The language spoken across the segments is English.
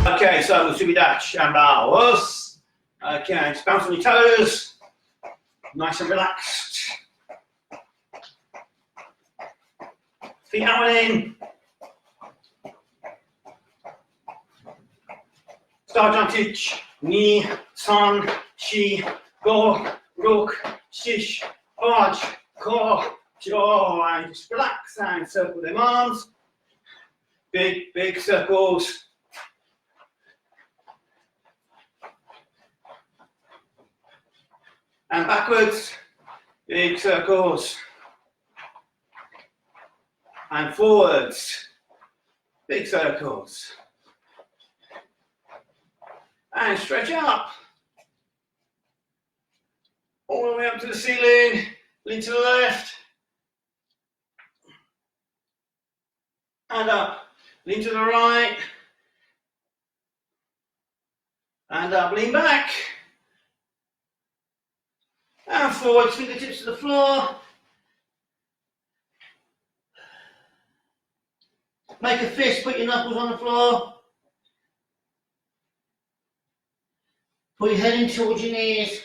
Okay, so Subidash and bows. Okay, just bounce on your toes. Nice and relaxed. Feet out and in. Star advantage. Ni, san, shi, go, rook, shish, hodge, ko, jaw, and just relax and circle them arms. Big, big circles. And backwards, big circles. And forwards, big circles. And stretch up. All the way up to the ceiling, lean to the left. And up, lean to the right. And up, lean back. And forward, fingertips to the floor. Make a fist, put your knuckles on the floor. Put your head in towards your knees.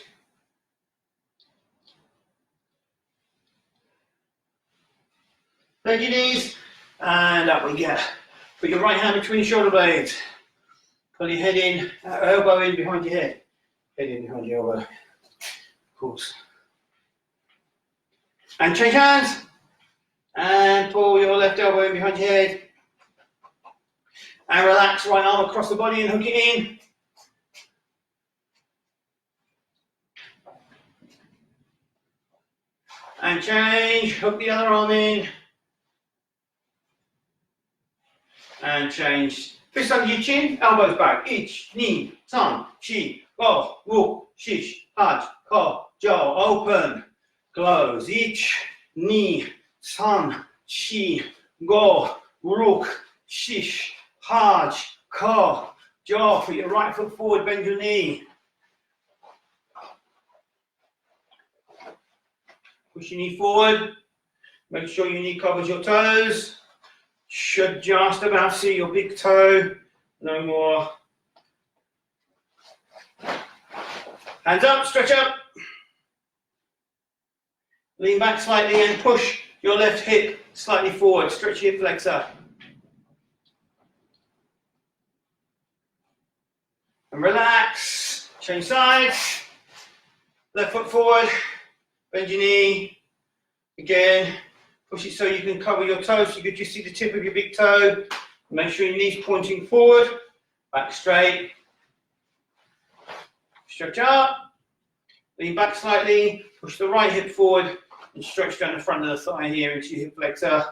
Bend your knees. And up we get. Put your right hand between your shoulder blades. Pull your head in, elbow in behind your head. Head in behind your elbow. Of course. And change hands. And pull your left elbow in behind your head. And relax, right arm across the body and hook it in. And change, hook the other arm in. And change. Fist under your chin, elbows back. Ich, ni, san, chi, go, rook, shish, haj, ko, jo. Open, close. Ich, ni, san, chi, go, rook, shish, haj, ko, jo. Put your right foot forward, bend your knee. Push your knee forward. Make sure your knee covers your toes. Should just about see your big toe. No more. Hands up, stretch up. Lean back slightly and push your left hip slightly forward. Stretch your hip flexor. And relax. Change sides. Left foot forward. Bend your knee. Again. Push it so you can cover your toes, so you can just see the tip of your big toe. Make sure your knees pointing forward, back straight. Stretch up, lean back slightly, push the right hip forward and stretch down the front of the thigh here into your hip flexor.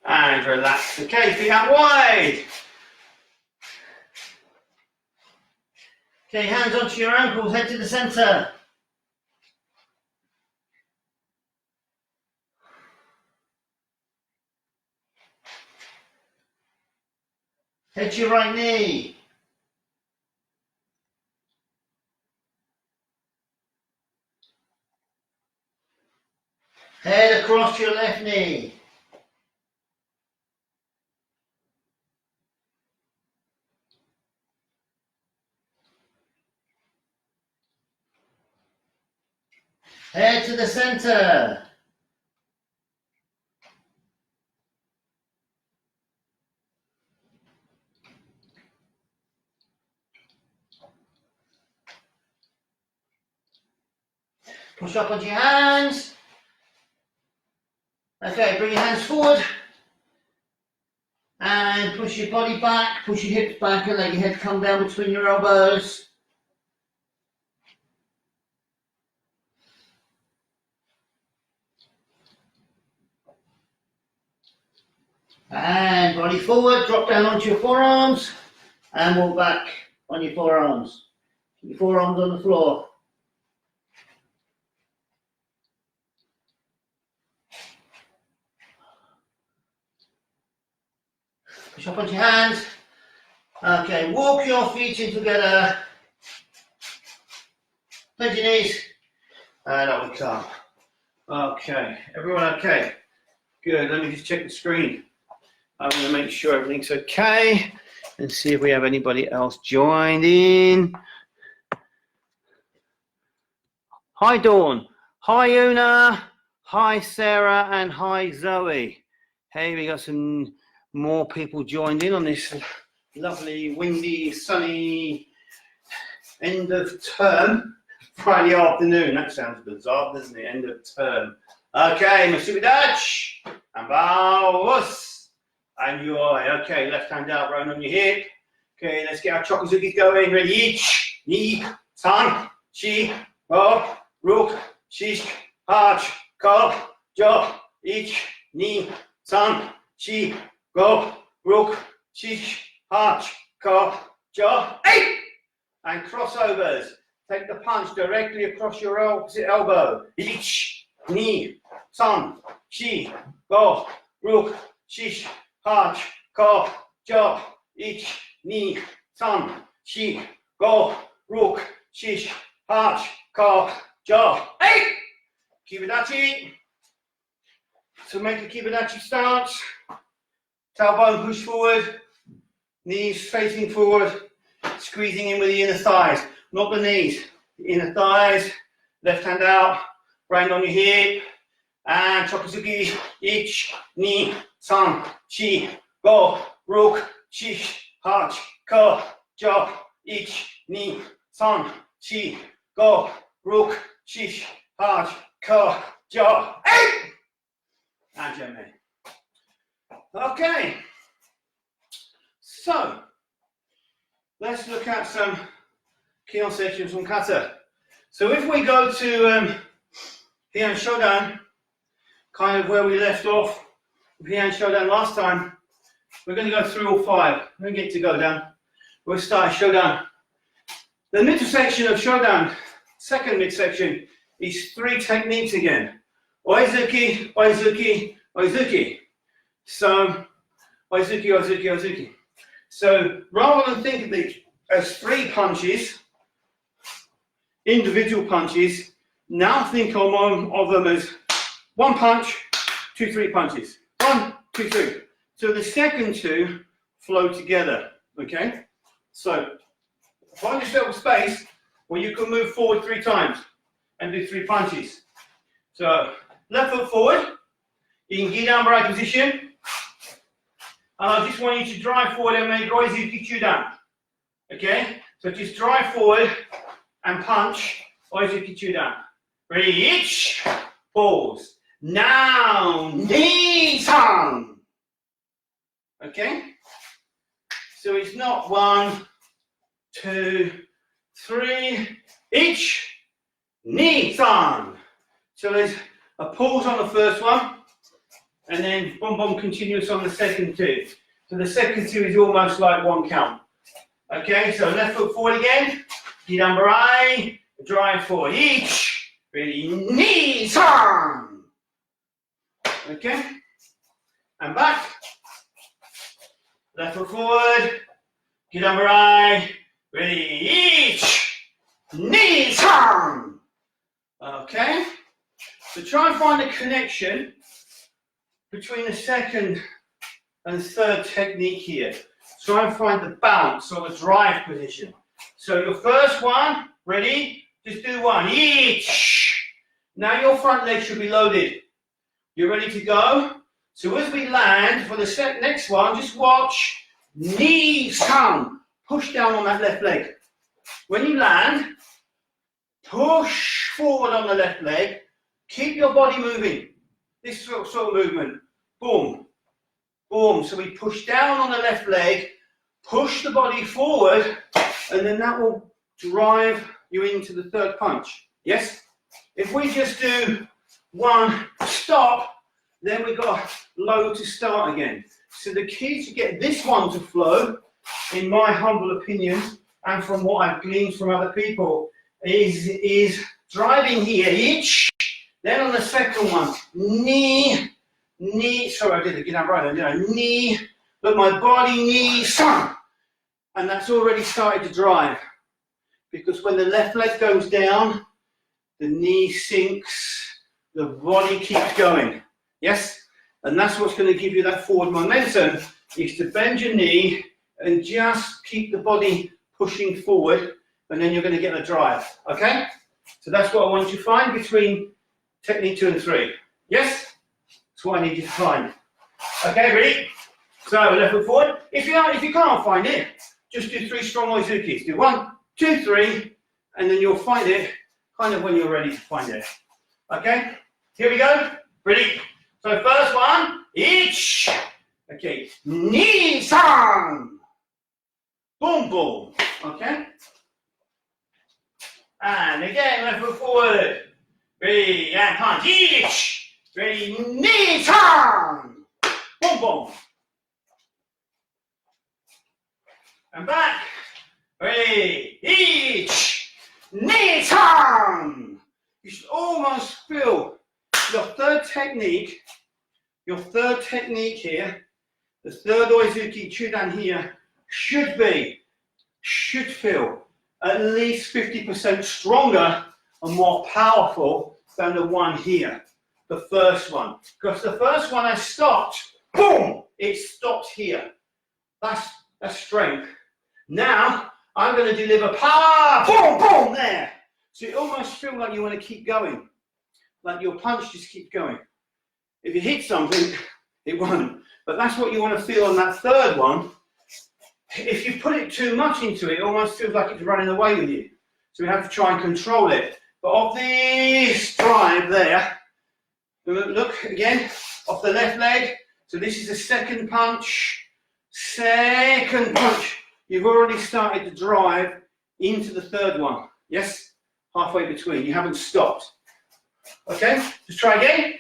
And relax. Okay, feet out wide. Okay, hands onto your ankles, head to the center. Head to your right knee. Head across your left knee. Head to the center. Push up onto your hands. Okay, bring your hands forward. And push your body back, push your hips back and let your head come down between your elbows. And body forward, drop down onto your forearms and walk back on your forearms. Keep your forearms on the floor. Push up onto your hands. Okay, walk your feet in together. Bend your knees. And up we come. Okay, everyone okay? Good, let me just check the screen. I want to make sure everything's okay and see if we have anybody else joined in. Hi Dawn, hi Una, hi Sarah, and hi Zoe. Hey, we got some more people joined in on this lovely, windy, sunny end of term Friday afternoon. That sounds bizarre, doesn't it? End of term. Okay, masih Dutch. And vamos. And you're okay. Left hand out, right on your hip. Okay, let's get our chokozukis going. Ready? Ich, ni, san, chi, go, ruk, shish, hach, ko, jo, ich, ni, san, chi, go, ruk, shish, hach, ko, jo, eight. And crossovers. Take the punch directly across your opposite elbow. Ich, ni, san, chi, go, ruk, shish, hach, ko, jo, ich, ni, san, chi, go, ruk, shish, hach, ko, jo, eight. Kibidachi. So make a Kibidachi stance. Tailbone push forward. Knees facing forward. Squeezing in with the inner thighs. Not the knees. The inner thighs. Left hand out. Right hand on your hip. And chokozuki. Ich, ni, san, chi, go, ruk, shish, hach, ko, jo, ich, ni, san, chi, go, ruk, shish, hach, ko, jo, eight. And gently. Okay. So, let's look at some Heian sections from Kata. So if we go to Heian Shodan, kind of where we left off with Heian Shodan last time, we're going to go through all five. We don't get to go down. We'll start Shodan. The middle section of Shodan, second midsection, is three techniques again. Oizuki, Oizuki, Oizuki. So, Oizuki, Oizuki, Oizuki. So, rather than think of these as three punches, individual punches, now think of one of them as one punch, 2, 3 punches. 1, 2, 3. So the second two flow together, okay? So, find yourself a space where you can move forward 3 times and do 3 punches. So, left foot forward, you can get down right position. And I just want you to drive forward and make Oizuki Chudan. Okay? So just drive forward and punch Oizuki Chudan. Ready? Ich, pause. Now, ni, san. Okay? So it's not 1, 2, 3. Ich, ni, san. So there's a pause on the first one. And then boom, boom, continuous on the second two. So the second two is almost like 1 count. Okay, so left foot forward again. Gidambarai, drive forward. Each, ready, ni, san. Okay, and back. Left foot forward. Gidambarai, ready, each, ni, san. Okay, so try and find a connection between the second and third technique here. Try and find the bounce or the drive position. So your first one, ready? Just do 1, each. Now your front leg should be loaded. You're ready to go? So as we land for the next one, just watch, knee, san, push down on that left leg. When you land, push forward on the left leg, keep your body moving. This sort of movement. Boom, boom. So we push down on the left leg, push the body forward, and then that will drive you into the third punch. Yes? If we just do 1, stop, then we got low to start again. So the key to get this one to flow, in my humble opinion, and from what I've gleaned from other people, is driving here, each. Then on the second one, knee, sorry, I did it, get that right, didn't I? Knee, but my body, knee, san. And that's already started to drive. Because when the left leg goes down, the knee sinks, the body keeps going. Yes? And that's what's going to give you that forward momentum, is to bend your knee and just keep the body pushing forward, and then you're going to get a drive, okay? So that's what I want you to find between technique 2 and 3. Yes? That's what I need you to find. Okay, ready? So left foot forward. If you can't find it, just do 3 strong Oizukis. Do 1, 2, 3, and then you'll find it kind of when you're ready to find it. Okay? Here we go. Ready? So first one, each. Okay, knee san. Boom, boom. Okay? And again, left foot forward. Ready, and punch. Each. Ready, knee san. Boom, boom. And back. Ready, each. Knee san. You should almost feel your third technique here, the third Oizuki Chudan here, should feel at least 50% stronger and more powerful than the one here, the first one. Because the first one I stopped, boom, it stopped here. That's strength. Now, I'm going to deliver power, boom, boom, there. So you almost feel like you want to keep going. Like your punch just keeps going. If you hit something, it won't. But that's what you want to feel on that third one. If you put it too much into it, it almost feels like it's running away with you. So we have to try and control it. But of this drive there, look again, off the left leg. So this is the second punch. Second punch. You've already started to drive into the third one. Yes? Halfway between. You haven't stopped. Okay? Just try again.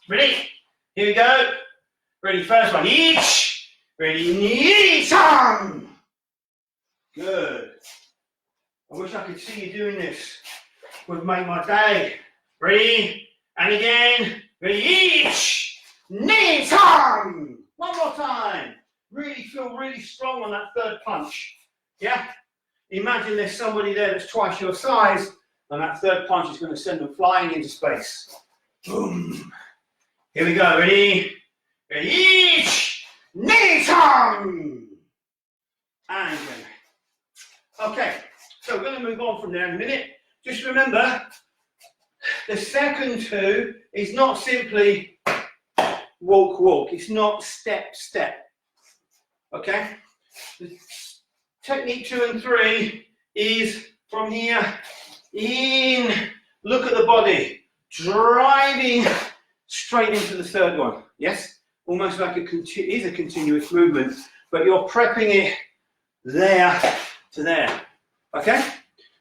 Ready? Here we go. Ready, first one. Each. Ready, knee san. Good. I wish I could see you doing this. Would make my day. Ready? And again. Ready, each. Knee san. One more time. Really feel really strong on that third punch. Yeah? Imagine there's somebody there that's twice your size, and that third punch is going to send them flying into space. Boom. Here we go. Ready? Ready? Each. Knee san. And again. Okay. So we're going to move on from there in a minute. Just remember, the second two is not simply walk, walk. It's not step, step. Okay? The technique 2 and 3 is from here in, look at the body, driving straight into the third one. Yes? Almost like it is a continuous movement, but you're prepping it there to there. Okay?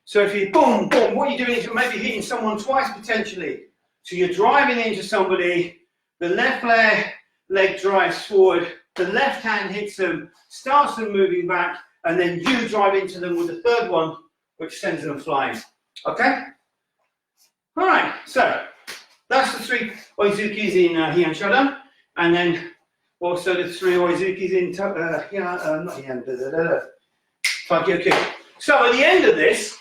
So if you boom, boom, what you're doing is you're maybe hitting someone twice potentially. So you're driving into somebody, the left leg drives forward, the left hand hits them, starts them moving back, and then you drive into them with the third one, which sends them flying. Okay? All right, so that's the 3 Oizukis in Heian Kata, and then also the 3 Oizukis in Takyoku. So at the end of this,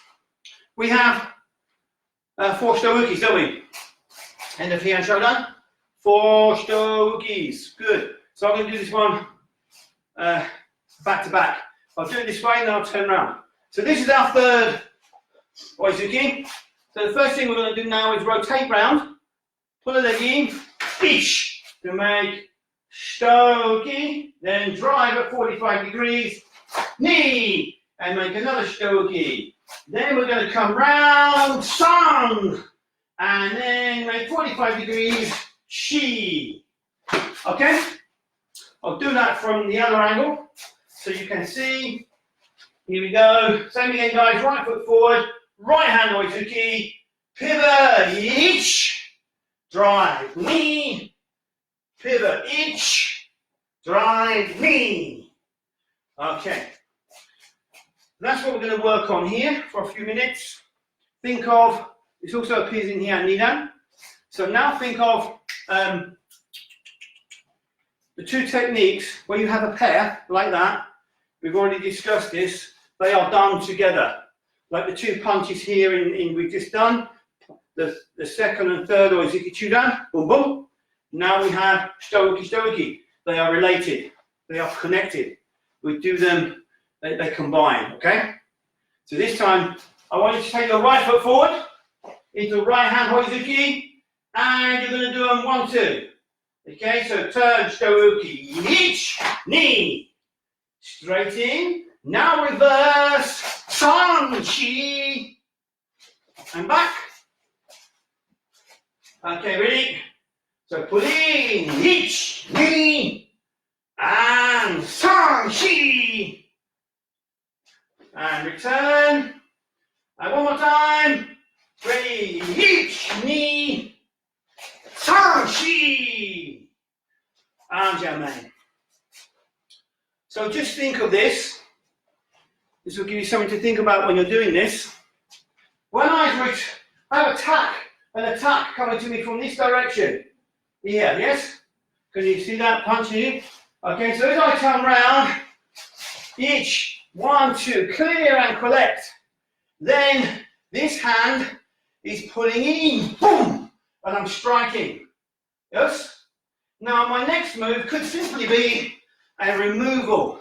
we have 4 Shitowukis, don't we? End of Heian Kata, 4 Shitowukis. Good. So I'm going to do this one back to back. I'll do it this way and then I'll turn around. So this is our third Oizuki. So the first thing we're going to do now is rotate round, pull a leg in, ish, to make Shitowuki, then drive at 45 degrees, knee, and make another Shitowuki. Then we're going to come round, san, and then make 45 degrees, shi. Okay? I'll do that from the other angle, so you can see. Here we go. Same again, guys. Right foot forward, right hand Oizuki, pivot, each, drive, knee, pivot, each, drive, knee. Okay. That's what we're going to work on here for a few minutes. Think of, this also appears in here, Nidan. So now think of the 2 techniques where you have a pair like that. We've already discussed this. They are done together. Like the 2 punches here in we've just done. The second and third Oizuki Chudan, boom, boom. Now we have stoichi, stoichi. They are related. They are connected. We do them, they combine, okay? So this time, I want you to take your right foot forward into right hand hoizuki, and you're going to do them 1, 2. Okay, so turn, stoichi, each, knee, straight in. Now reverse, sanchi, and back. Okay, ready? So pull in, each, knee, and sanchi, and return. And one more time. Ready, each, knee, sanchi, and jiamen. So just think of this. This will give you something to think about when you're doing this. When I have an attack coming to me from this direction. Here, yes? Can you see that punch here? Okay, so as I turn round, each, 1, 2, clear and collect. Then this hand is pulling in, boom, and I'm striking. Yes? Now my next move could simply be a removal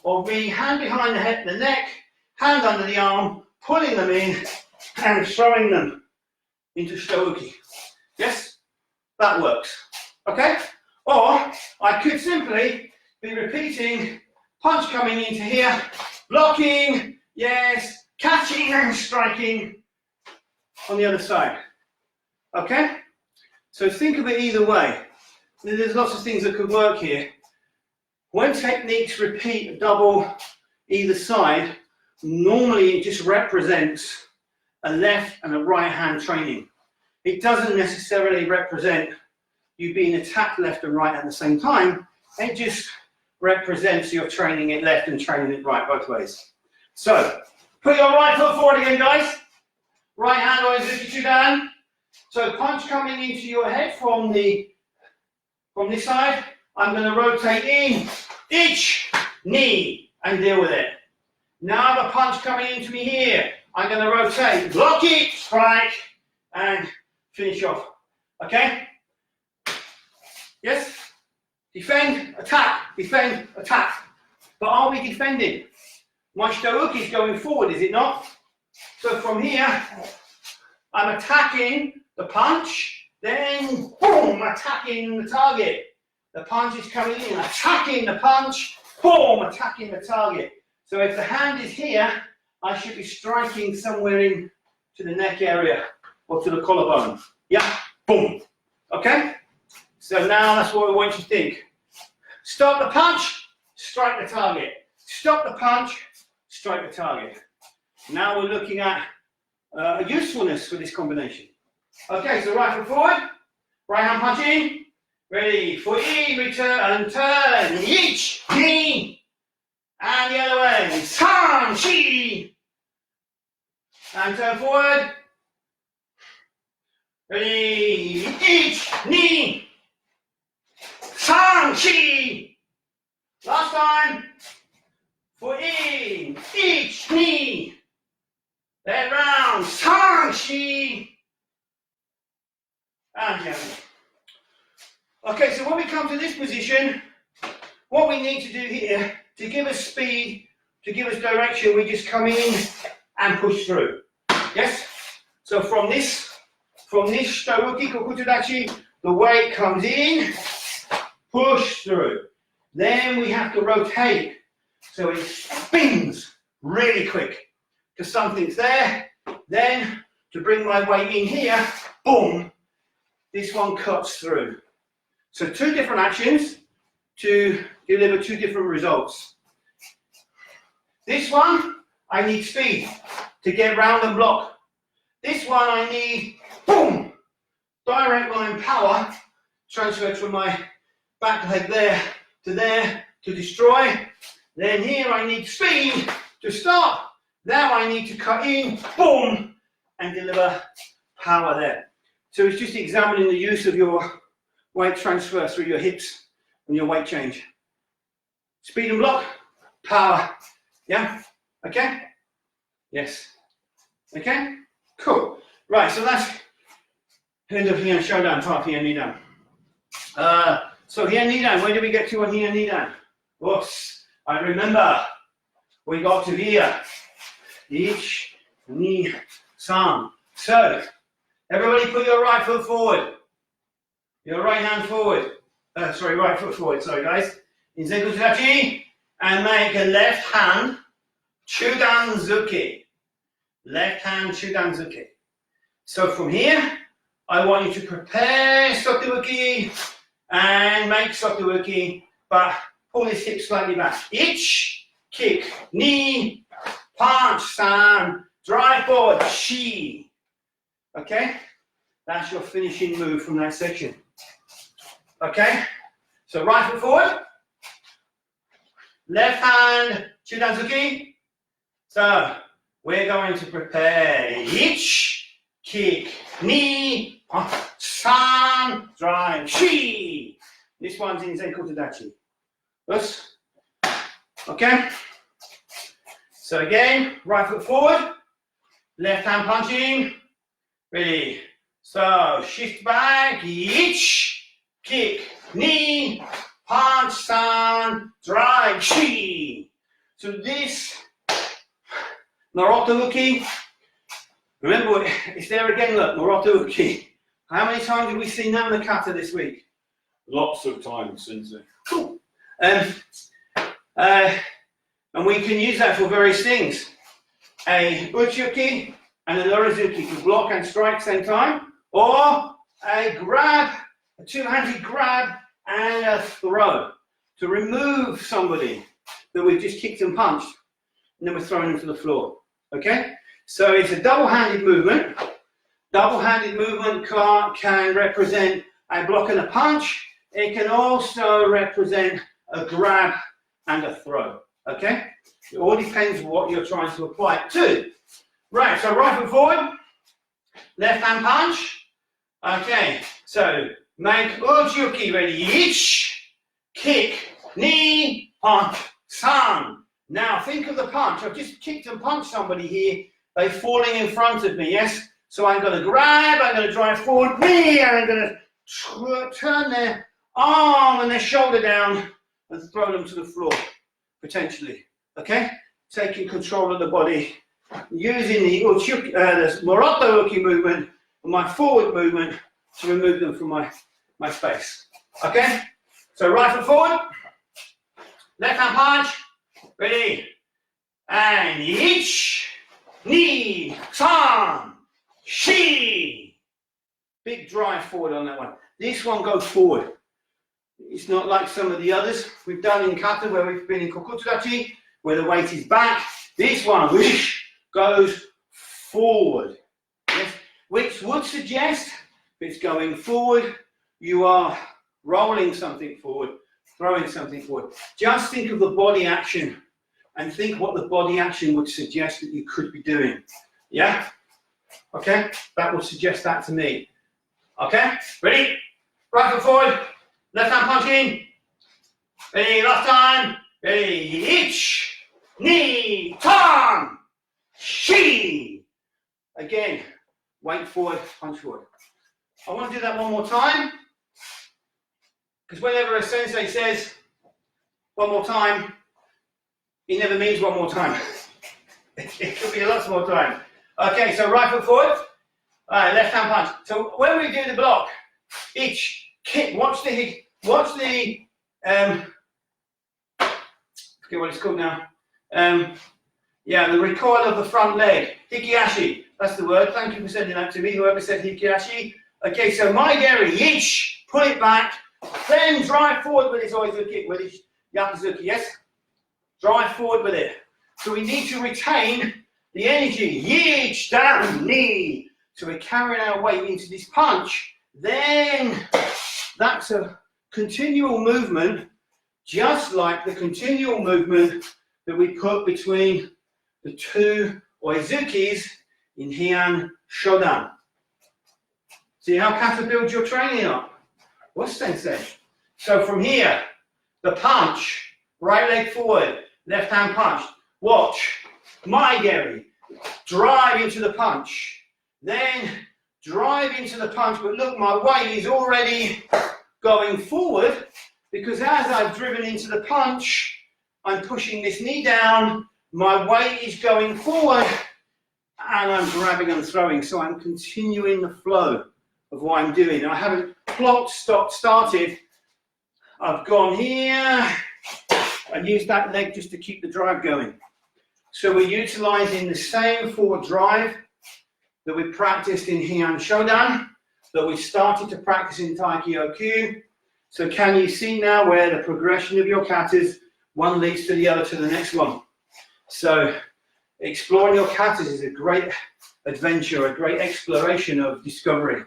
of the hand behind the head, the neck, hand under the arm, pulling them in and throwing them into stoichi. Yes? That works. Okay? Or I could simply be repeating punch coming into here, blocking, yes, catching and striking on the other side. Okay? So think of it either way. There's lots of things that could work here. When techniques repeat double either side, normally it just represents a left and a right hand training. It doesn't necessarily represent you being attacked left and right at the same time. It just represents you're training it left and training it right, both ways. So, put your right foot forward again, guys. Right hand always lift you down. So punch coming into your head from this side. I'm going to rotate in, each, knee, and deal with it. Now the punch coming into me here. I'm going to rotate, block it, strike, and finish off. Okay? Yes? Defend, attack, defend, attack. But are we defending? My stoichi is going forward, is it not? So from here, I'm attacking the punch, then boom, attacking the target. The punch is coming in, attacking the punch, boom, attacking the target. So if the hand is here, I should be striking somewhere in to the neck area or to the collarbone. Yeah, boom. Okay? So now that's what we want you to think. Stop the punch, strike the target. Stop the punch, strike the target. Now we're looking at usefulness for this combination. Okay, so right foot forward, right hand punch in, ready, foot in, return, and turn, each, knee, and the other way, san, chi, and turn forward, ready, each, knee, san, chi, last time, foot in, each, knee, then round, san, chi, and down. Okay, so when we come to this position, what we need to do here, to give us speed, to give us direction, we just come in and push through. Yes? So from this stoichi kokutsudachi, the weight comes in, push through. Then we have to rotate, so it spins really quick to something's there. Then to bring my weight in here, boom, this one cuts through. So two different actions to deliver two different results. This one, I need speed to get round and block. This one, I need, boom, direct line power, transfer from my back leg there to destroy. Then here I need speed to stop. Now I need to cut in, boom, and deliver power there. So it's just examining the use of your weight transfer through your hips and your weight change. Speed and block, power. Yeah? Okay? Yes. Okay? Cool. Right, so that's end of Heian Showdown, half Heian knee down. So Heian Nidan, where did we get to on Heian Nidan? Oops, I remember. We got to here. Ich, ni, san. So, everybody put your right foot forward. Your right hand forward. Right foot forward. Sorry, guys. In Zenko Tachi. And make a left hand Chudanzuki. Left hand Chudanzuki. So from here, I want you to prepare Sotobuki and make Sotobuki, but pull his hip slightly back. Ich, kick, knee, punch, san, drive forward, shi. Okay? That's your finishing move from that section. Okay? So right foot forward. Left hand, Chudanzuki. So we're going to prepare ich, kick, knee, san, drive, shi. This one's in Zenko Tadachi. Yes? Okay? So again, right foot forward, left hand punching. Ready? So shift back, ich, kick, knee, punch, san, drive, shi. So this Naruto Uki, remember it's there again, look, Naruto Uki. How many times have we seen that in the kata this week? Lots of times, Sensei. Cool. And we can use that for various things. A uchuki and an urazuki to block and strike same time, or a grab, a two-handed grab and a throw to remove somebody that we've just kicked and punched, and then we're throwing them to the floor. Okay? So it's a double-handed movement. Double-handed movement can represent a block and a punch. It can also represent a grab and a throw. Okay? It all depends what you're trying to apply it to. Right, so right foot forward, left hand punch. Okay, so make uchuki ready. Ich, kick, knee, punch, san. Now think of the punch. I've just kicked and punched somebody here. They're falling in front of me, yes? So I'm going to grab, I'm going to drive forward, and I'm going to turn their arm and their shoulder down and throw them to the floor, potentially. Okay? Taking control of the body, using the Moroto Uki movement and my forward movement to remove them from my space. Okay? So right foot forward, left hand punch, ready, and ich, knee, san, shi. Big drive forward on that one. This one goes forward. It's not like some of the others we've done in kata where we've been in kokutsudachi, where the weight is back. This one whoosh, goes forward. Yes? Which would suggest if it's going forward, you are rolling something forward, throwing something forward. Just think of the body action and think what the body action would suggest that you could be doing. Yeah? Okay? That would suggest that to me. Okay? Ready? Right foot forward. Left hand punching. Ready? Last time. Ready? Ich, knee, tan, shi. Again, weight forward, punch forward. I want to do that one more time. Because whenever a sensei says one more time, he never means one more time. It could be a lot more time. Okay, so right foot forward. All right, left hand punch. So when we do the block, each kick, watch the forget what it's called now. Yeah, the recoil of the front leg. Hikiashi, that's the word. Thank you for sending that to me, whoever said hikiashi. Okay, so my geri, yish, pull it back, then drive forward with his oizuki, with his yakuzuki, yes? Drive forward with it. So we need to retain the energy, yish, down, knee. So we're carrying our weight into this punch. Then that's a continual movement, just like the continual movement that we put between the two oizukis in Heian Shodan. See how kata builds your training up? What's sensei? So from here, the punch, right leg forward, left hand punch. Watch, my geri, drive into the punch. Then drive into the punch, but look, my weight is already going forward because as I've driven into the punch, I'm pushing this knee down, my weight is going forward, and I'm grabbing and throwing. So I'm continuing the flow of what I'm doing. I haven't plonked, stopped, started. I've gone here and used that leg just to keep the drive going. So we're utilizing the same forward drive that we practiced in Heian Shodan, that we started to practice in Taikyo-Kyu. So can you see now where the progression of your katas, one leads to the other to the next one. So exploring your katas is a great adventure, a great exploration of discovery,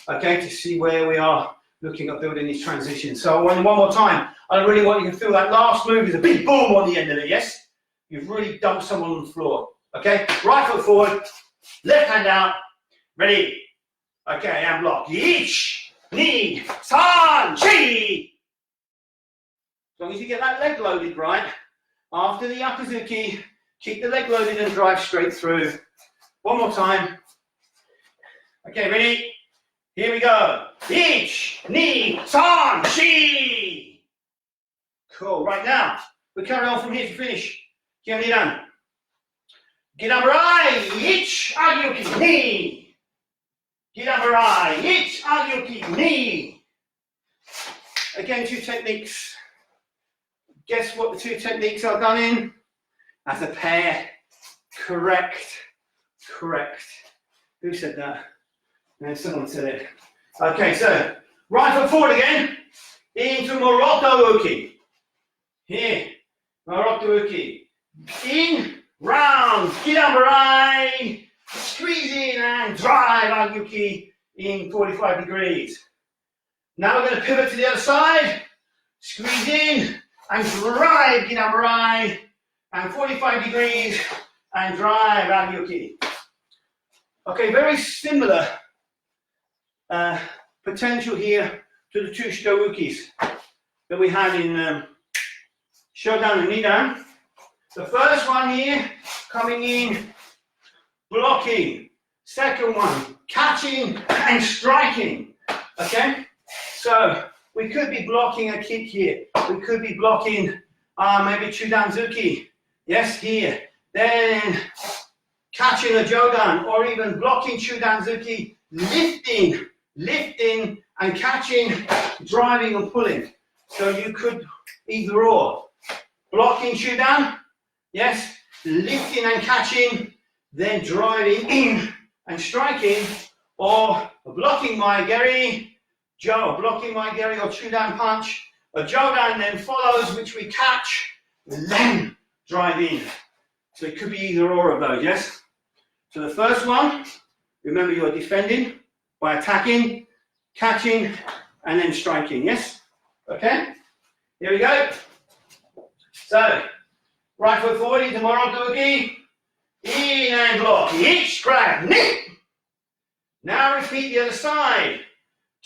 okay, to see where we are looking at building these transitions. So one more time, I really want you to feel that last move is a big boom on the end of it, yes? You've really dumped someone on the floor, okay? Right foot forward, left hand out, ready, okay, and block. Ich, ni, san, chi. As long as you get that leg loaded right, after the Yakuzuki, keep the leg loaded and drive straight through. One more time. Okay, ready? Here we go. Ich, ni, san, chi. Cool, right now, we carry on from here to finish. Kioniran. Gidamurai, ich, agyuki, ni. Gidamurai, ich, agyuki, ni. Again, two techniques. Guess what the two techniques are done in? As a pair. Correct. Correct. Who said that? No, someone said it. Okay, so right foot forward again. Into Morocco Uki. Here. Morocco Uki. In, round, Kidamurai. Squeeze in and drive Agyuki in 45 degrees. Now we're going to pivot to the other side. Squeeze in and drive Kidamurai. And 45 degrees and drive Agyuki. Okay, very similar potential here to the two Shitowukis that we had in Shodan and Nidan. The first one here, coming in, blocking. Second one, catching and striking. Okay, so we could be blocking a kick here. We could be blocking maybe Chudanzuki. Yes, here. Then catching a Jodan or even blocking Chudanzuki, lifting and catching, driving and pulling. So you could either or. Blocking Chudan, yes, lifting and catching, then driving in and striking, or blocking my Geri, blocking my Geri or Chudan punch. A Jodan then follows, which we catch, then drive in. So it could be either or of those, yes? So the first one, remember you're defending by attacking, catching, and then striking, yes? Okay? Here we go. So, right foot forward into Morocco Uki. In and block. Ich, grab, knee. Now repeat the other side.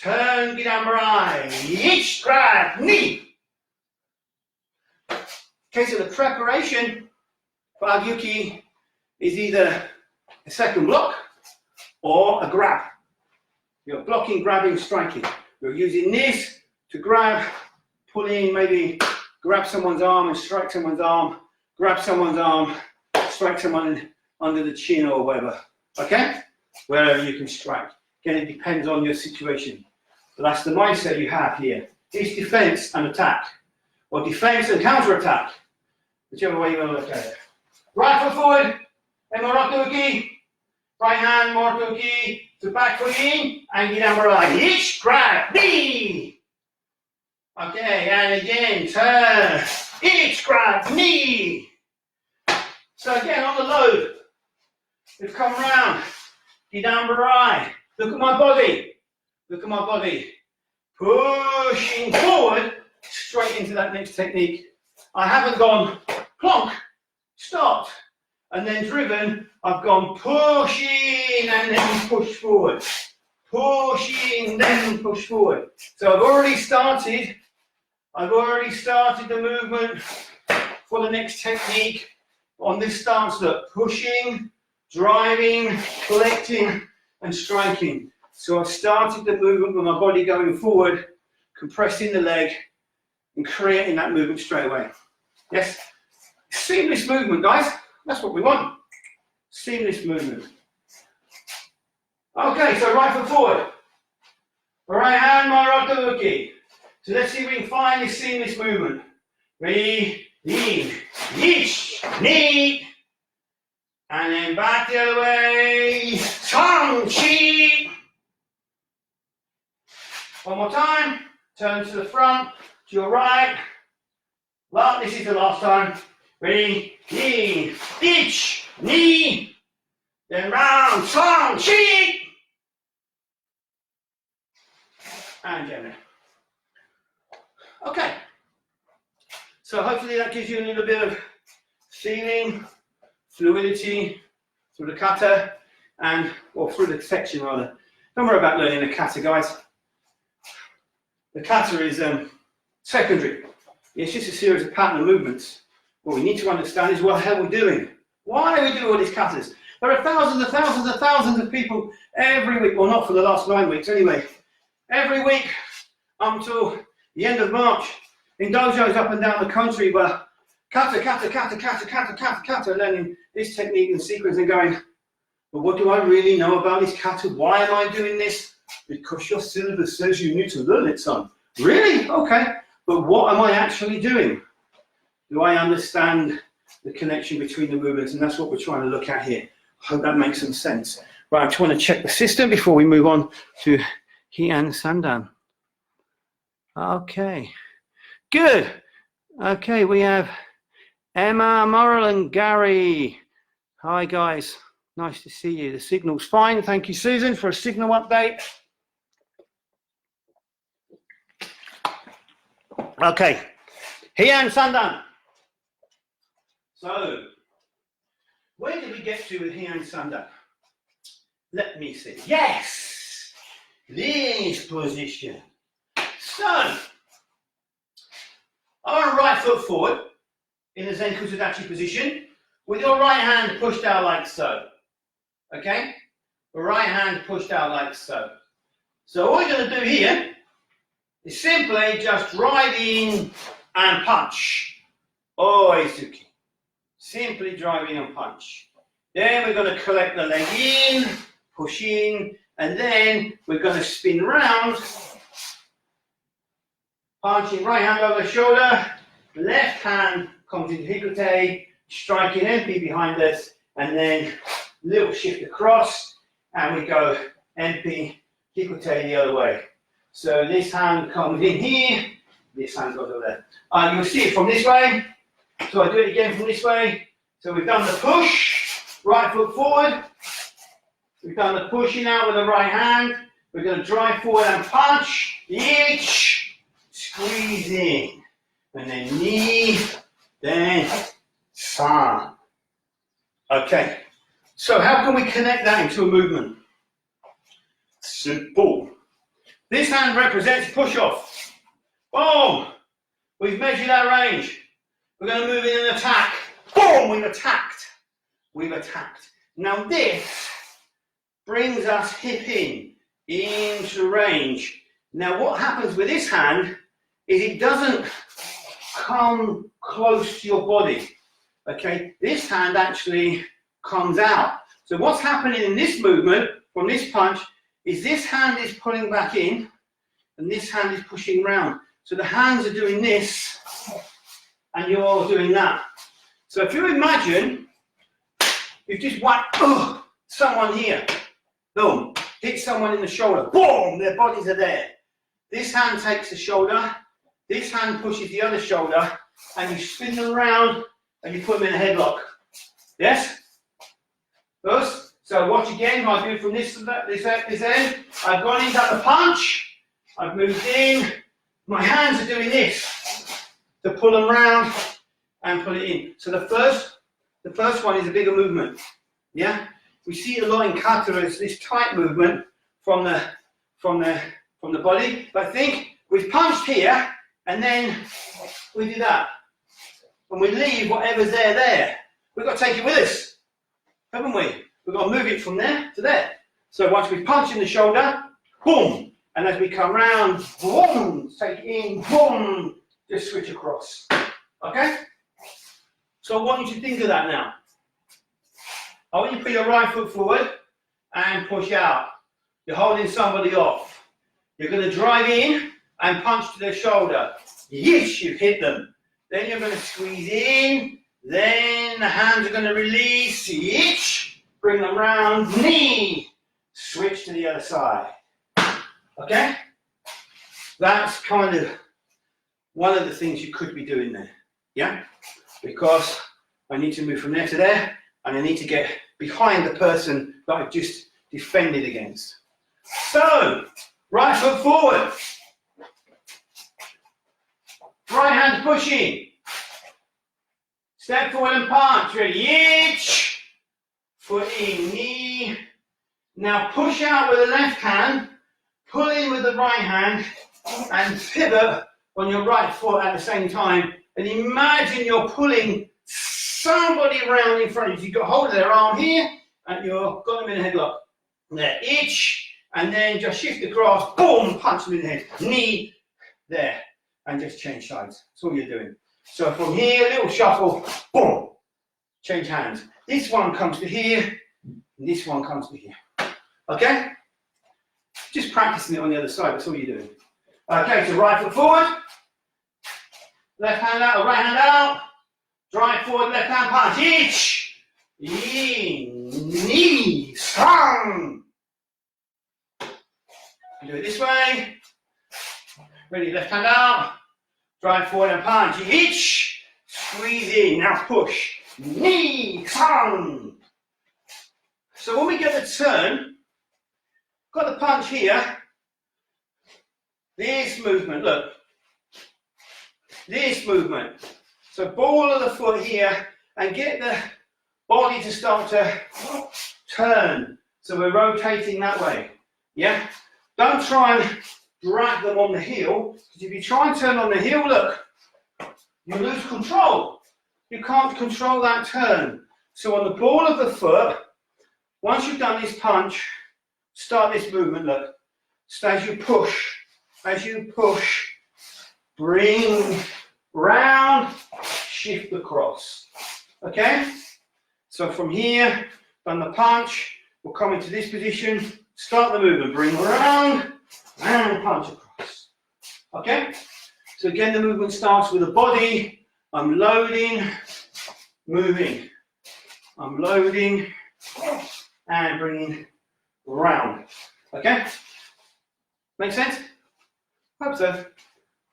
Turn, Gidamurai. Ich, grab, knee. Okay, so the preparation for Agyuki is either a second block or a grab. You're blocking, grabbing, striking. You're using this to grab, pull in, maybe grab someone's arm and strike someone's arm, grab someone's arm, strike someone under the chin or whatever. Okay? Wherever you can strike. Again, it depends on your situation. But that's the mindset you have here. It's defense and attack. Or defense and counter-attack. Whichever way you want to look at it. Right foot forward, and Morocco Uki. Right hand, Morocco Uki. To back foot in, and Gidamurai. Ich, grab, knee. Okay, and again, turn. Ich, grab, knee. So again, on the load, we've come round. Gidamurai. Look at my body. Look at my body. Pushing forward, straight into that next technique. I haven't gone plonk, stopped, and then driven. I've gone pushing and then push forward. Pushing, then push forward. So I've already started the movement for the next technique on this stance. Look, pushing, driving, collecting, and striking. So I've started the movement with my body going forward, compressing the leg and creating that movement straight away. Yes? Seamless movement, guys. That's what we want. Seamless movement. Okay, so right foot forward. Right hand, Maratauki. So let's see if we can find this seamless movement. Ready? Lean. Yeesh. Knee. And then back the other way. Tong chi. One more time. Turn to the front, to your right. Well, this is the last time. Ready? Lean. Yeesh. Knee. Then round. Tong chi. And gently. Okay. So hopefully that gives you a little bit of feeling, fluidity through the kata, or through the section rather. Don't worry about learning the kata, guys. The kata is secondary. It's just a series of pattern of movements. What we need to understand is what the hell we're doing. Why are we doing all these katas? There are thousands and thousands and thousands of people every week, well not for the last 9 weeks anyway, every week until the end of March in dojos up and down the country where kata, learning this technique and sequence and going, but what do I really know about this kata? Why am I doing this? Because your syllabus says you need to learn it, son. Really? Okay. But what am I actually doing? Do I understand the connection between the movements? And that's what we're trying to look at here. I hope that makes some sense. Right, I just want to check the system before we move on to Heian Sandan. Okay. Good. Okay, we have Emma, Morrill and Gary. Hi guys, nice to see you. The signal's fine. Thank you, Susan, for a signal update. Okay, Heian Sandan. So, where did we get to with Heian Sandan? Let me see. Yes, this position. So, on right foot forward in the Zenku Sudachi position with your right hand pushed out like so. Okay? The right hand pushed out like so. So all you're going to do here is simply just drive in and punch. Oizuki. Simply drive in and punch. Then we're going to collect the leg in, push in, and then we're going to spin round. Punching right hand over the shoulder, left hand comes into hikute, striking MP behind us, and then little shift across, and we go MP, hikute the other way. So this hand comes in here, this hand goes over there. You'll see it from this way, so I do it again from this way. So we've done the push, right foot forward, we've done the pushing out with the right hand, we're going to drive forward and punch, each. Squeeze in, and then knee, then san. Okay, so how can we connect that into a movement? Simple. This hand represents push-off. Boom! We've measured our range. We're going to move in and attack. Boom! We've attacked. We've attacked. Now this brings us hip in, into range. Now what happens with this hand is it doesn't come close to your body, okay? This hand actually comes out. So what's happening in this movement, from this punch, is this hand is pulling back in, and this hand is pushing round. So the hands are doing this, and you're doing that. So if you imagine, you've just whacked someone here, boom, hit someone in the shoulder, boom, their bodies are there. This hand takes the shoulder, this hand pushes the other shoulder, and you spin them around and you put them in a headlock. Yes? Thus, so watch again, I do from this end. I've gone into the punch, I've moved in, my hands are doing this to pull them round and pull it in. So the first one is a bigger movement. Yeah? We see a lot in kata as this tight movement from the body. But think we've punched here, and then we do that. And we leave whatever's there. We've got to take it with us, haven't we? We've got to move it from there to there. So once we punch in the shoulder, boom, And as we come round, boom, take it in, boom, just switch across. Okay? So I want you to think of that now. I want you to put your right foot forward and push out. You're holding somebody off. You're going to drive in and punch to their shoulder. Yes, you've hit them. Then you're going to squeeze in. Then the hands are going to release. Itch. Bring them round. Knee. Switch to the other side. Okay? That's kind of one of the things you could be doing there. Yeah? Because I need to move from there to there, and I need to get behind the person that I've just defended against. So, right foot forward. Right hand pushing. Step forward and punch. Ready? Itch. Foot in, knee. Now push out with the left hand, pull in with the right hand, and pivot on your right foot at the same time. And imagine you're pulling somebody around in front of you. You've got hold of their arm here, and you've got them in a headlock. There, itch, and then just shift across, boom, punch them in the head. Knee, there, and just change sides. That's all you're doing. So from here, little shuffle, boom, change hands. This one comes to here, and this one comes to here. Okay? Just practicing it on the other side, that's all you're doing. Okay, so right foot forward, left hand out, or right hand out, drive forward, left hand punch, itch, in, knee, strong. Do it this way. Ready, left hand out, drive forward and punch, itch, squeeze in, now push, knee, strong. So when we get the turn, got the punch here, this movement, look, this movement. So ball of the foot here and get the body to start to turn. So we're rotating that way, yeah? Don't try and drag them on the heel, because if you try and turn on the heel, look, you lose control. You can't control that turn. So on the ball of the foot, once you've done this punch, start this movement, look. So as you push, bring round, shift across. Okay? So from here, done the punch, we'll come into this position, start the movement, bring round, and punch across. Okay? So again, the movement starts with the body. I'm loading, moving. I'm loading, and bringing round. Okay? Make sense? Hope so.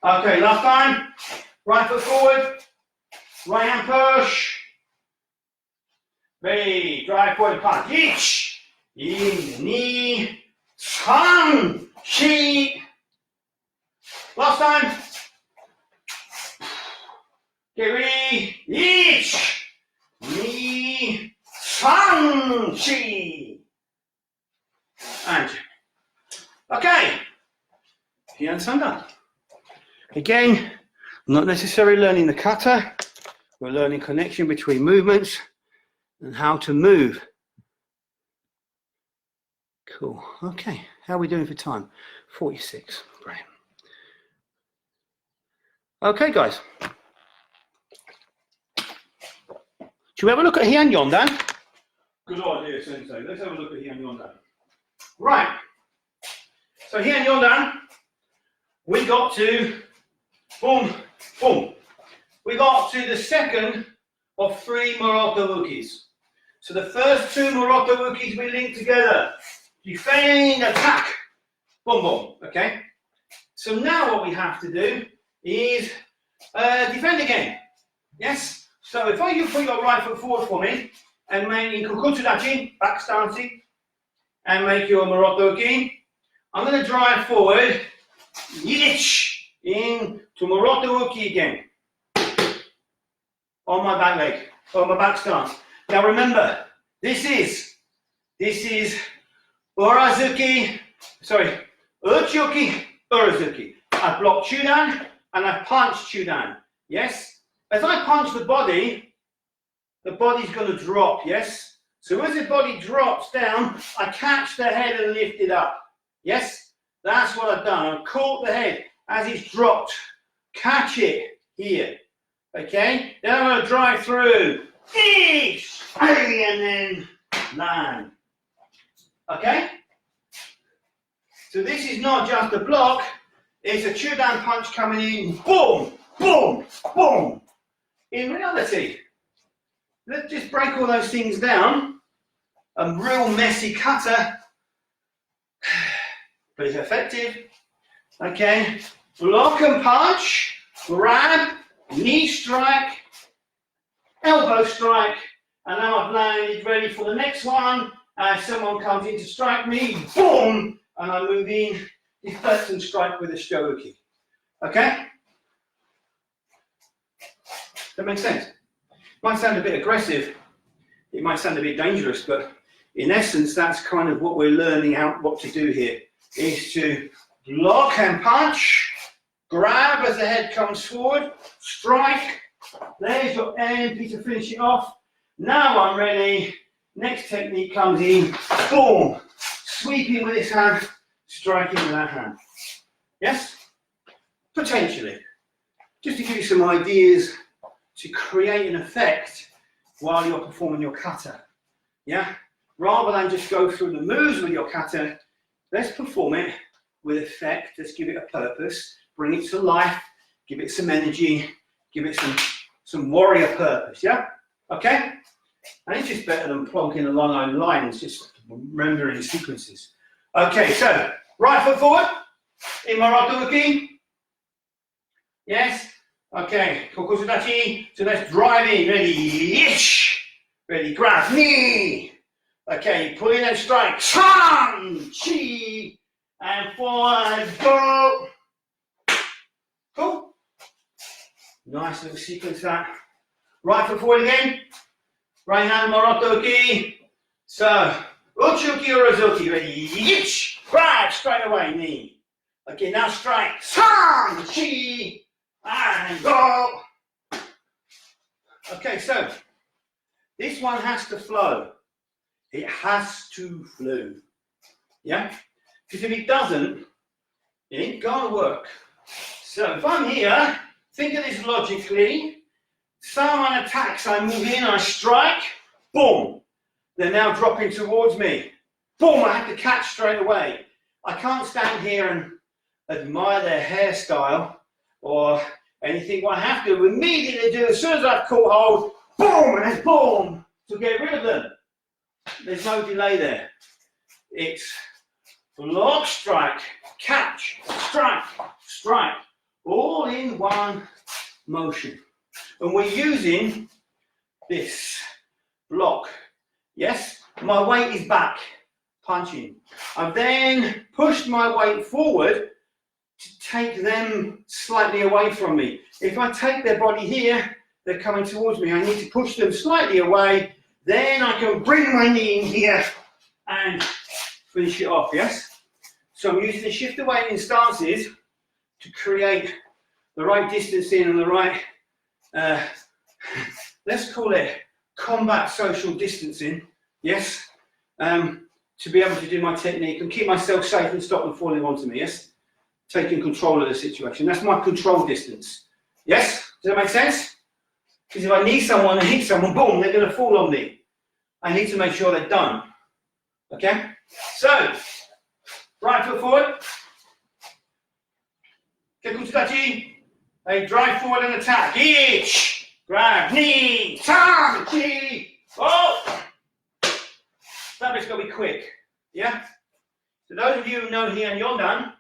Okay, last time. Right foot forward. Right hand push. Ready. Drive forward, punch. Itch. In, knee. Sun. Chi. Last time. Get ready. Itch. Knee. Sun. Chi. And okay. Heian Kata. Again, not necessarily learning the kata, we're learning connection between movements and how to move. Cool. Okay, how are we doing for time? 46. Brilliant. Okay, guys. Should we have a look at Heian Yondan? Good idea, Sensei. Let's have a look at Heian Yondan. Right. So Heian Yondan, we got to, boom, boom. We got to the second of 3 Moroto Ukis. So the first 2 Moroto Ukis we linked together. Defend, attack, boom, boom, okay? So now what we have to do is defend again, yes? So if you put your right foot forward for me and make in Kukutsudachi, back stancing, and make your Moroto Uki, I'm going to drive forward, yitch, in to Moroto Uki again. On my back leg, on my back stance. Now remember, this is Urazuki, Uchiuki, Urazuki. I block Chudan and I punch Chudan, yes? As I punch the body's going to drop, yes? So as the body drops down, I catch the head and lift it up, yes? That's what I've done. I've caught the head as it's dropped. Catch it here. Okay? Then I'm going to drive through. And then land. Okay? So this is not just a block. It's a chew down punch coming in. Boom! Boom! Boom! In reality, let's just break all those things down. A real messy kata, but it's effective. Okay, block and punch, grab, knee strike, elbow strike, and now I've landed ready for the next one. As someone comes in to strike me, boom, and I move in, deflect and strike with a shodoki. Okay? That makes sense. Might sound a bit aggressive, it might sound a bit dangerous, but in essence, that's kind of what we're learning out what to do here, is to block and punch, grab as the head comes forward, strike, there's your MP to finish it off. Now I'm ready, next technique comes in, boom, sweeping with this hand, striking with that hand. Yes? Potentially. Just to give you some ideas to create an effect while you're performing your kata. Yeah? Rather than just go through the moves with your kata, let's perform it with effect. Let's give it a purpose, bring it to life, give it some energy, give it some warrior purpose. Yeah? Okay? And it's just better than plonking along on lines, just remembering sequences. Okay, so right foot forward in Maroto uki. Yes? Okay, kokosudachi. So let's drive in. Ready? Ish. Ready? Grab. Knee. Okay, pull in and strike. Chan. Chi. And forward. Go. Cool. Nice little sequence that. Right foot forward again. Right hand Maroto uki. So, uchi-uki or azuki. Ready? Ish. Grab. Straight away. Knee. Okay, now strike. Chan. Chi. And go. Okay, so this one has to flow. It has to flow. Yeah? Because if it doesn't, it ain't gonna work. So if I'm here, think of this logically. Someone attacks, I move in, I strike, boom. They're now dropping towards me. Boom, I have to catch straight away. I can't stand here and admire their hairstyle or anything. What I have to immediately do, as soon as I've caught hold, boom, and then boom, to get rid of them. There's no delay there. It's block, strike, catch, strike, strike, all in one motion. And we're using this block. Yes, my weight is back, punching. I've then pushed my weight forward to take them slightly away from me. If I take their body here, they're coming towards me. I need to push them slightly away. Then I can bring my knee in here and finish it off, yes? So I'm using the shift away in stances to create the right distancing and the right, let's call it combat social distancing, yes? To be able to do my technique and keep myself safe and stop them falling onto me, yes? Taking control of the situation. That's my control distance. Yes? Does that make sense? Because if I need someone and hit someone, boom, they're going to fall on me. I need to make sure they're done. Okay? So, right foot forward. Kekutsudachi. They drive forward and attack. Each. Grab. Knee. Tam. Chi. Oh! That bit's got to be quick. Yeah? So those of you who know Heian Yondan,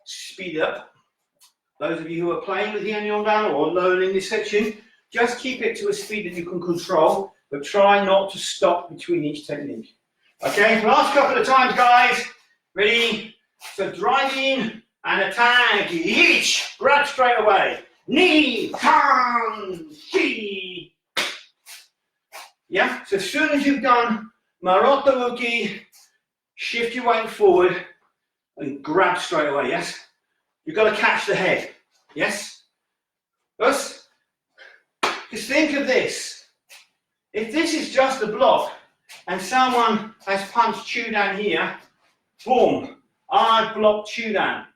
speed up. Those of you who are playing with Heian Yondan or learning this section, just keep it to a speed that you can control, but try not to stop between each technique. Okay, last couple of times, guys. Ready? So drive in and attack. Each. Grab straight away. Knee. Tam. Chi. Yeah, so as soon as you've done Maroto uki, shift your weight forward and grab straight away, yes? You've got to catch the head, yes? Yes? Just think of this. If this is just a block and someone has punched you down here, boom, I've blocked you down.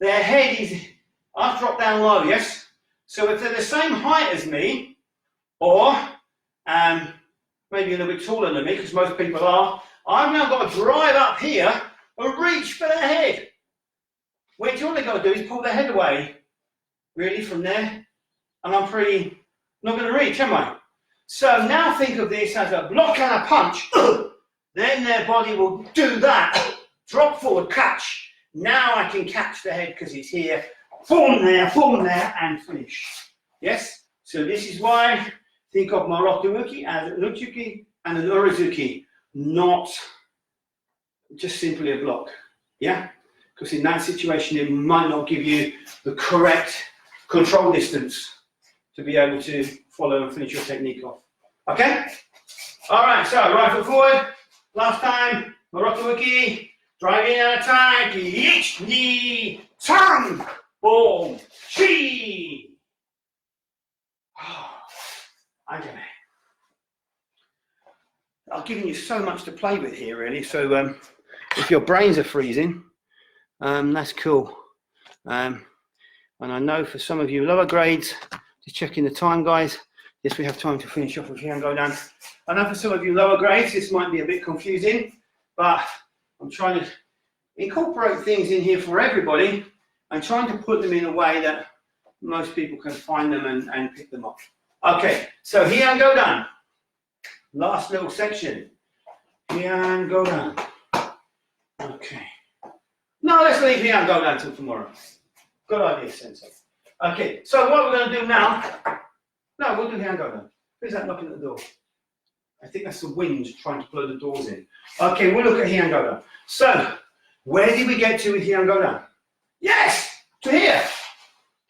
Their head is, I've dropped down low, yes? So if they're the same height as me, or maybe a little bit taller than me, because most people are, I've now got to drive up here and reach for their head. Which all they've got to do is pull their head away, really, from there. And I'm pretty not going to reach, am I? So now think of this as a block and a punch. Then their body will do that. Drop forward, catch. Now I can catch the head because it's here. Form there, and finish. Yes? So this is why think of Marotomuki as an Uchuki and an Urazuki, not just simply a block. Yeah? Because in that situation, it might not give you the correct control distance to be able to follow and finish your technique off. Okay? All right, so right foot forward. Last time, Marotomuki, drive in and attack. Ich, ni, tongue, boom, chi. Okay. I've given you so much to play with here, really. So if your brains are freezing, that's cool. And I know for some of you lower grades, just checking the time, guys. Yes, we have time to finish off with Heian Kata. I know for some of you lower grades, this might be a bit confusing, but I'm trying to incorporate things in here for everybody and trying to put them in a way that most people can find them and pick them up. Okay, so Heian Kata. Last little section. Heian Kata. Okay. No, let's leave Heian Kata until tomorrow. Good idea, Sensei. Okay, so what we're going to do now, no, we'll do Heian Kata. Who's that knocking at the door? I think that's the wind trying to blow the doors in. Okay, we'll look at Heian Kata. So, where did we get to with Heian Kata? Yes, to here,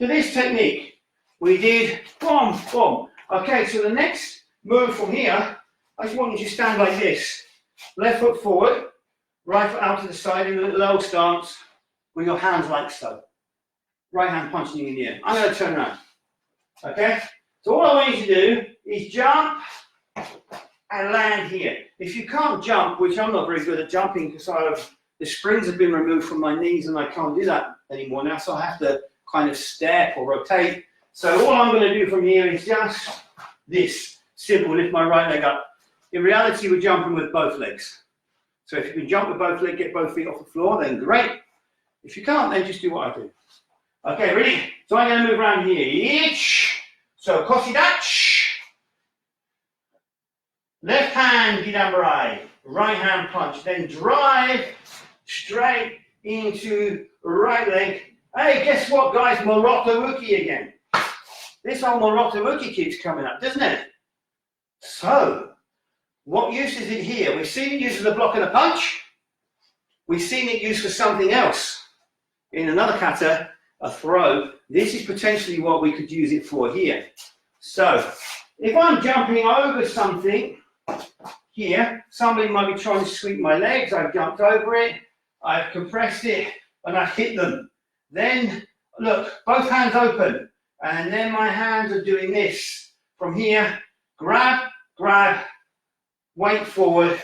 to this technique. We did boom, boom. Okay, so the next move from here, I just want you to stand like this. Left foot forward, right foot out to the side in a low stance with your hands like so. Right hand punching in the air. I'm going to turn around. Okay? So all I want you to do is jump and land here. If you can't jump, which I'm not very good at jumping because the springs have been removed from my knees and I can't do that anymore now, so I have to kind of step or rotate. So all I'm going to do from here is just this. Simple, lift my right leg up. In reality, we're jumping with both legs. So if you can jump with both legs, get both feet off the floor, then great. If you can't, then just do what I do. Okay, ready? So I'm going to move around here. Each. So Kosidachi. Left hand, Gidambarai. Right hand punch. Then drive straight into right leg. Hey, guess what, guys? Marotomuki again. This whole Marotomuki keeps coming up, doesn't it? So, what use is it here? We've seen it used as a block and a punch. We've seen it used for something else. In another kata, a throw. This is potentially what we could use it for here. So, if I'm jumping over something here, somebody might be trying to sweep my legs. I've jumped over it, I've compressed it, and I've hit them. Then, look, both hands open. And then my hands are doing this. From here, grab, grab, weight forward,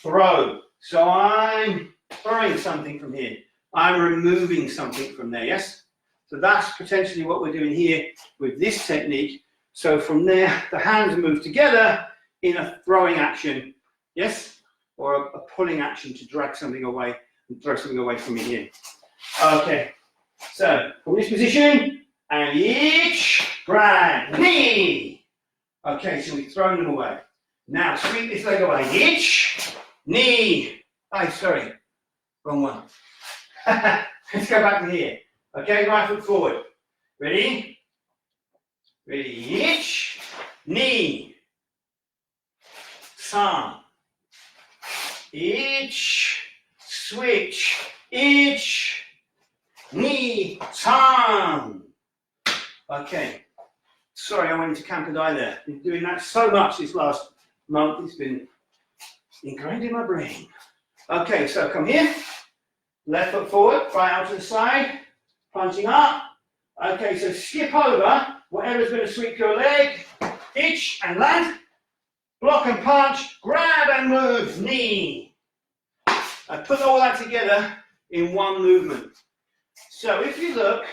throw. So I'm throwing something from here. I'm removing something from there, yes? So that's potentially what we're doing here with this technique. So from there, the hands move together in a throwing action, yes? Or a pulling action to drag something away and throw something away from me here. Okay, so from this position, and each, grab, knee. Okay, so we've thrown them away. Now sweep this leg away. Each, knee. Oh, sorry, wrong one. Let's go back to here. Okay, right foot forward. Ready? Ready, each, knee. San. Each, switch. Each, knee, san. Okay. Sorry, I went into Kankadai there. Been doing that so much this last month. It's been ingrained in my brain. Okay, so come here. Left foot forward, right out to the side. Punching up. Okay, so skip over whatever's going to sweep your leg. Itch and land. Block and punch. Grab and move. Knee. I put all that together in one movement. So if you look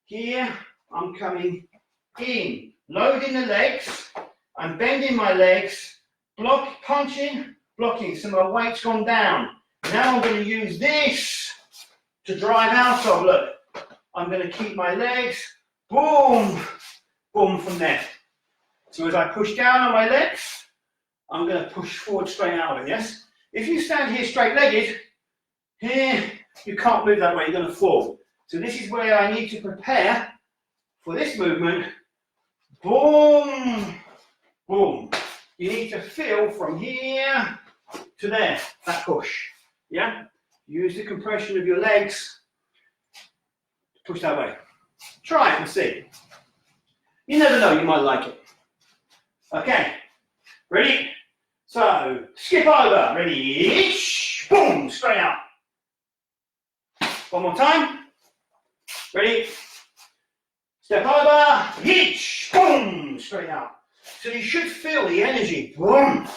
here, I'm coming in, loading the legs, I'm bending my legs, punching, blocking, so my weight's gone down. Now I'm going to use this to drive out of, look. I'm going to keep my legs, boom, boom from there. So as I push down on my legs, I'm going to push forward straight out of it, yes? If you stand here straight-legged, here, you can't move that way, you're going to fall. So this is where I need to prepare for this movement. Boom, boom. You need to feel from here to there, that push, yeah? Use the compression of your legs to push that way. Try it and see. You never know, you might like it. Okay, ready? So, skip over, ready, boom, straight out. One more time. Ready? Step over, boom, straight out. So you should feel the energy, boom.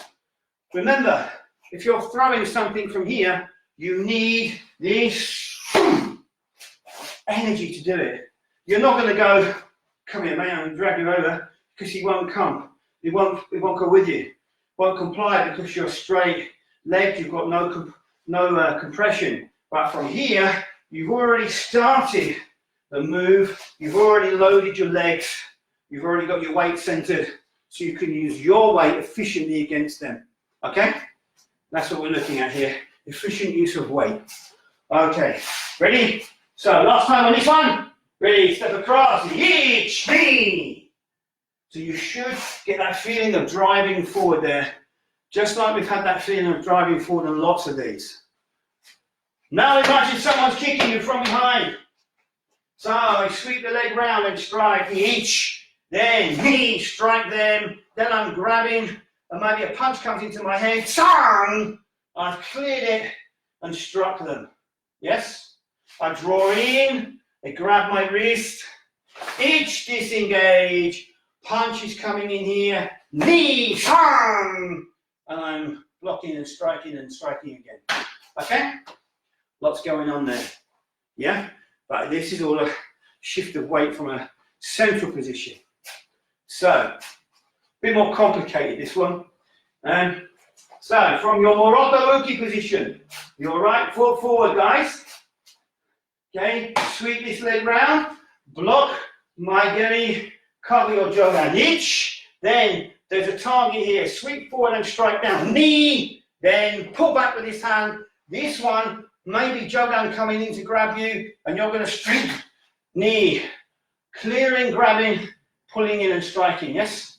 Remember, if you're throwing something from here, you need this energy to do it. You're not going to go, come here, man, and drag you over, because he won't come. He won't go with you. Won't comply because you're straight legged, you've got no compression. But from here, you've already started the move, you've already loaded your legs, you've already got your weight centered, so you can use your weight efficiently against them. Okay? That's what we're looking at here. Efficient use of weight. Okay, ready? So last time on this one. Ready, step across, knee. So you should get that feeling of driving forward there. Just like we've had that feeling of driving forward on lots of these. Now imagine someone's kicking you from behind. So I sweep the leg round and strike, then knee, strike them, then I'm grabbing, and maybe a punch comes into my head, I've cleared it and struck them. Yes? I draw in, I grab my wrist, disengage, punch is coming in here, knee, and I'm blocking and striking again. Okay? Lots going on there. Yeah? But this is all a shift of weight from a central position. So, a bit more complicated this one. So, from your Morocco Uki position, your right foot forward, guys. Okay, sweep this leg round, block, Maigeri, cover your jogan, then there's a target here, sweep forward and strike down, knee, then pull back with this hand, this one, maybe jogan coming in to grab you, and you're going to strike, knee, clearing, grabbing, pulling in and striking, yes?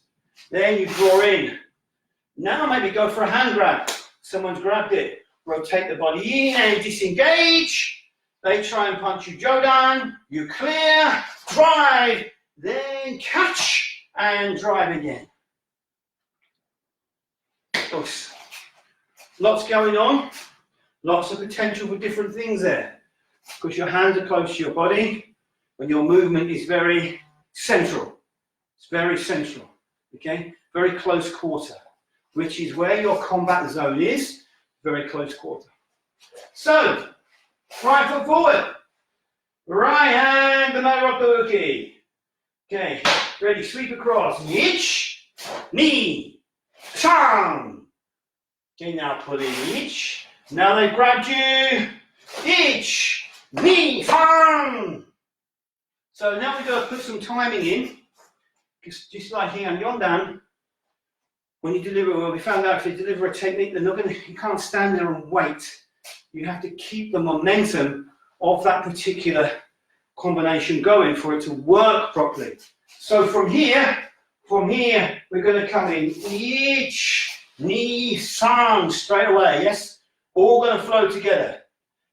Then you draw in. Now maybe go for a hand grab, someone's grabbed it, rotate the body in and disengage. They try and punch you jodan, you clear, drive, then catch and drive again. Lots going on, lots of potential for different things there. Because your hands are close to your body and your movement is very central. It's very central, okay? Very close quarter, which is where your combat zone is, very close quarter. So, right foot forward. Right hand, the Morocco Uki. Okay, ready, sweep across. Knee, charm. Okay, now pull in, Now they've grabbed you. Knee, charm. So now we've got to put some timing in. Because just like Heian Kata, when you deliver, well, we found out if you deliver a technique, you can't stand there and wait. You have to keep the momentum of that particular combination going for it to work properly. So from here, we're going to come in, knee, san, straight away, yes? All going to flow together.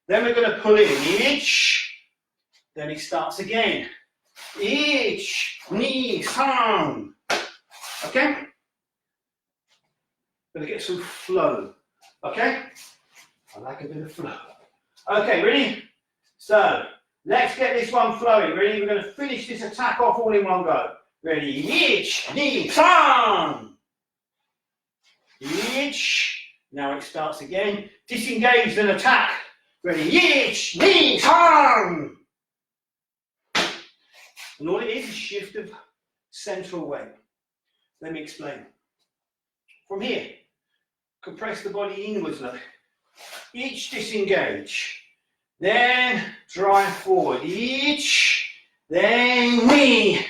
Then we're going to pull in, then it starts again. Knee, san. Okay? Gonna get some flow. Okay? I like a bit of flow. Okay, ready? So, let's get this one flowing. Ready? We're going to finish this attack off all in one go. Ready? Knee, san. Now it starts again. Disengage, then attack. Ready, ich, ni, san. And all it is shift of central weight. Let me explain. From here, compress the body inwards now. Each disengage. Then drive forward. Each, then knee.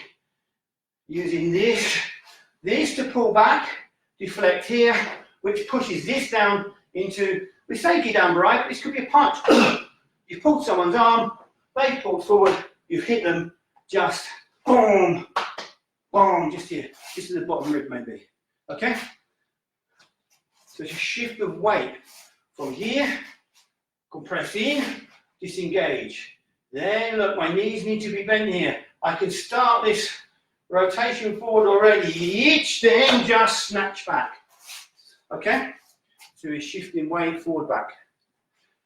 Using this to pull back, deflect here, which pushes this down into, we say get down right, but this could be a punch. You've pulled someone's arm, they've pulled forward, you've hit them, just boom, boom, just here. This is the bottom rib maybe, okay? So it's a shift of weight from here, compress in, disengage. Then look, my knees need to be bent here. I can start this rotation forward already, each then just snatch back. Okay? So we're shifting weight forward back.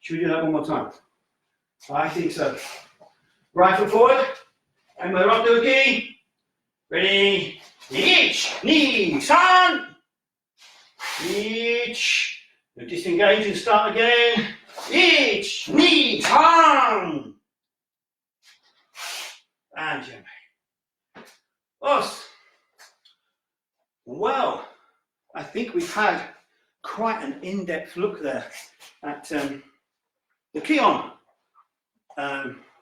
Should we do that one more time? I think so. Right foot forward, and we're up to the key. Ready? Each, knee, san. Each. Now disengage and start again. Each, knee, san. And jump. Us. Well, I think we've had quite an in-depth look there at the Kion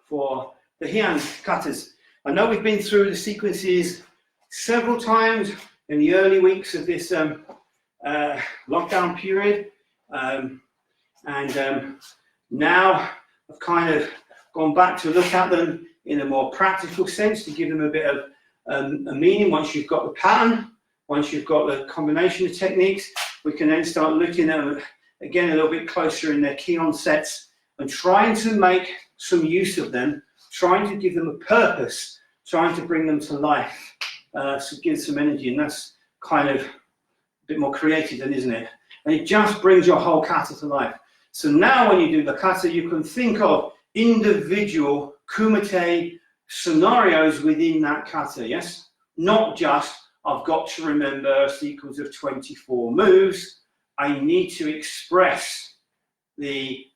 for the Heian Katas. I know we've been through the sequences several times in the early weeks of this lockdown period, and now I've kind of gone back to look at them in a more practical sense to give them a bit of a meaning. Once you've got the pattern, once you've got the combination of techniques, we can then start looking at them again a little bit closer in their Kion sets and trying to make some use of them, trying to give them a purpose, trying to bring them to life, so give some energy. And that's kind of a bit more creative then, isn't it? And it just brings your whole kata to life. So now when you do the kata, you can think of individual kumite scenarios within that kata, yes? Not just, I've got to remember a sequence of 24 moves. I need to express the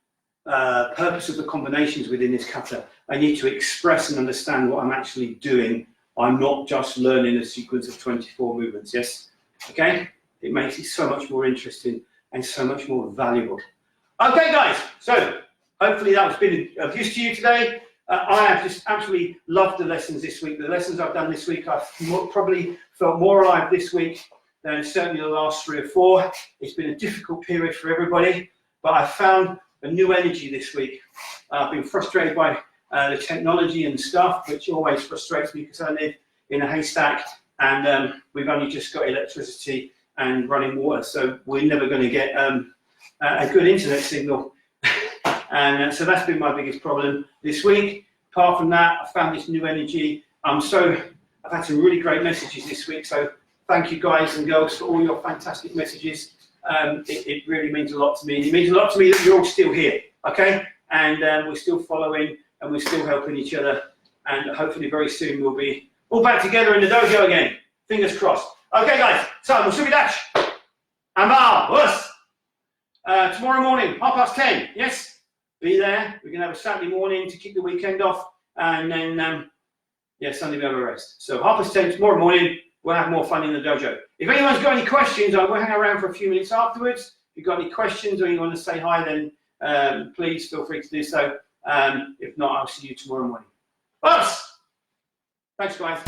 purpose of the combinations within this kata. I need to express and understand what I'm actually doing. I'm not just learning a sequence of 24 movements, yes? Okay? It makes it so much more interesting and so much more valuable. Okay, guys, so hopefully that has been of use to you today. I have just absolutely loved the lessons this week. The lessons I've done this week, I've probably felt more alive this week than certainly the last 3 or 4. It's been a difficult period for everybody, but I found a new energy this week. I've been frustrated by the technology and stuff, which always frustrates me because I live in a haystack and we've only just got electricity and running water, so we're never going to get a good internet signal. And so that's been my biggest problem this week. Apart from that, I found this new energy. I've had some really great messages this week, so thank you guys and girls for all your fantastic messages. It really means a lot to me. It means a lot to me that you're all still here, okay? And we're still following and we're still helping each other. And hopefully very soon we'll be all back together in the dojo again. Fingers crossed. Okay, guys, so Musubidachi, Amal, us. Tomorrow morning, 10:30, yes? Be there. We're going to have a Saturday morning to kick the weekend off. And then, Sunday we have a rest. So 10:30 tomorrow morning, we'll have more fun in the dojo. If anyone's got any questions, I will hang around for a few minutes afterwards. If you've got any questions or you want to say hi, then please feel free to do so. If not, I'll see you tomorrow morning. Us! Thanks, guys.